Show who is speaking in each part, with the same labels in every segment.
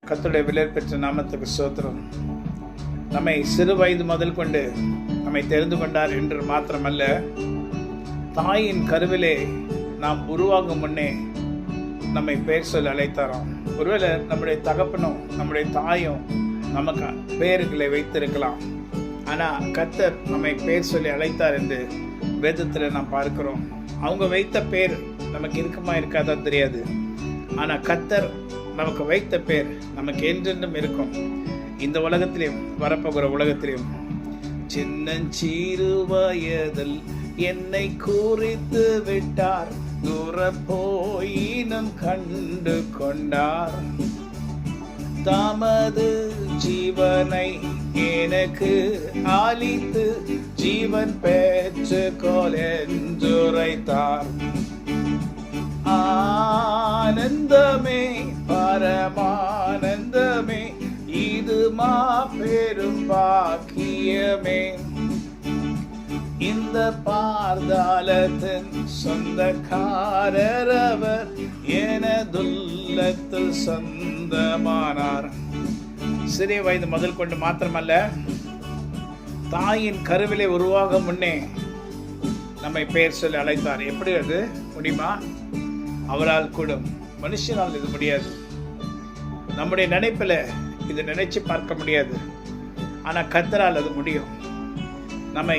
Speaker 1: கர்த்தருடைய விலையேற பெற்ற நாமத்துக்கு ஸ்தோத்திரம். நம்மை சிறு வயது முதல் கொண்டு நம்மை தெரிந்து கொண்டார் என்று மாத்திரமல்ல, தாயின் கருவிலே நாம் உருவாகும் முன்னே நம்மை பெயர் சொல்லி அழைத்தாராம். ஒருவேளை நம்முடைய தகப்பனும் நம்முடைய தாயும் நமக்கு பெயர்களை வைத்திருக்கலாம். ஆனால் கர்த்தர் நம்மை பெயர் சொல்லி அழைத்தார் என்று வேதத்தில் நாம் பார்க்கிறோம். அவங்க வைத்த பேர் நமக்கு இருக்குமா இருக்காதா தெரியாது. ஆனால் கர்த்தர் நமக்கு வைத்த பேர் நமக்கு என்றென்றும் இருக்கும். இந்த உலகத்திலையும் வரப்போகிற உலகத்திலையும். சின்னஞ்சிறு வயதில் என்னை குறித்து விட்டார், தூர போயினும் கண்டு கொண்டார். தமது ஜீவனை எனக்கு அளித்து ஜீவன் பெற்று கொள் என்றுரைத்தார். ஆனந்தமே பரமானந்தமே, இது மாபெரும் பாக்கியமே. இந்த பார்தாளத்தின் சொந்தக்காரர் அவர், எனதுள்ளத்தில் சொந்தமானார். சிறிய வயது முதல் கொண்டு மாத்திரமல்ல, தாயின் கருவிலே உருவாக முன்னே நம்மை பெயர் சொல்லி அழைத்தார். எப்படி அது முடியுமா? அவரால் கூடும், மனுஷனால் இது முடியாது. நம்முடைய நினைப்பில் இது நினைச்சு பார்க்க முடியாது. ஆனால் கர்த்தரால் அது முடியும். நம்மை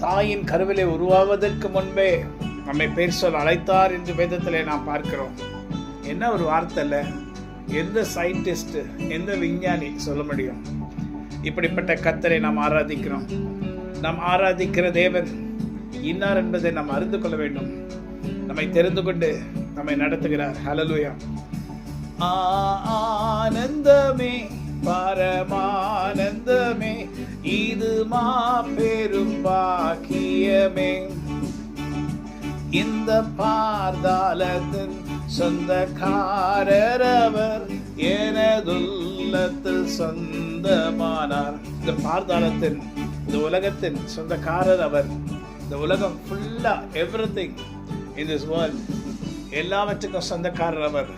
Speaker 1: தாயின் கருவிலே உருவாவதற்கு முன்பே நம்மை பெயர் சொல்ல அழைத்தார் என்று வேதத்திலே நாம் பார்க்கிறோம். என்ன ஒரு வார்த்தை இல்லை! எந்த சயின்டிஸ்ட், எந்த விஞ்ஞானி சொல்ல முடியும்? இப்படிப்பட்ட கர்த்தரை நாம் ஆராதிக்கிறோம். நாம் ஆராதிக்கிற தேவன் இன்னார் என்பதை நாம் அறிந்து கொள்ள வேண்டும். நம்மை தெரிந்து கொண்டு நம்மை நடத்துகிறார். ஹல்லேலூயா. ஆனந்தமே பரமானந்தமே, இது மாபெரும் பாக்கியமே. இந்த பார்தாளத்தின் சொந்தக்காரர் அவர், எனதுள்ளத்தில் சொந்தமானார். இந்த பார்தாளத்தின், இந்த உலகத்தின் சொந்தக்காரர் அவர். இந்த உலகம் ஃபுல்லா, எவ்ரிதிங் in this world, எல்லாவற்றுக்கும் சொந்தக்காரர் அவர்.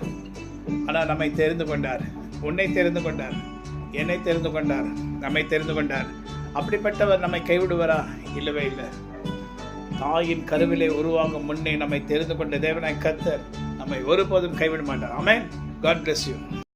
Speaker 1: ஆனால் நம்மை தெரிந்து கொண்டார். உன்னை தெரிந்து கொண்டார், என்னை தெரிந்து கொண்டார், நம்மை தெரிந்து கொண்டார். அப்படிப்பட்டவர் நம்மை கைவிடுவாரா? இல்லவே இல்லை. தாயின் கருவிலே உருவாகும் முன்னே நம்மை தெரிந்து கொண்ட தேவனாய் கர்த்தர் நம்மை ஒருபோதும் கைவிட மாட்டார். ஆமென். God bless you.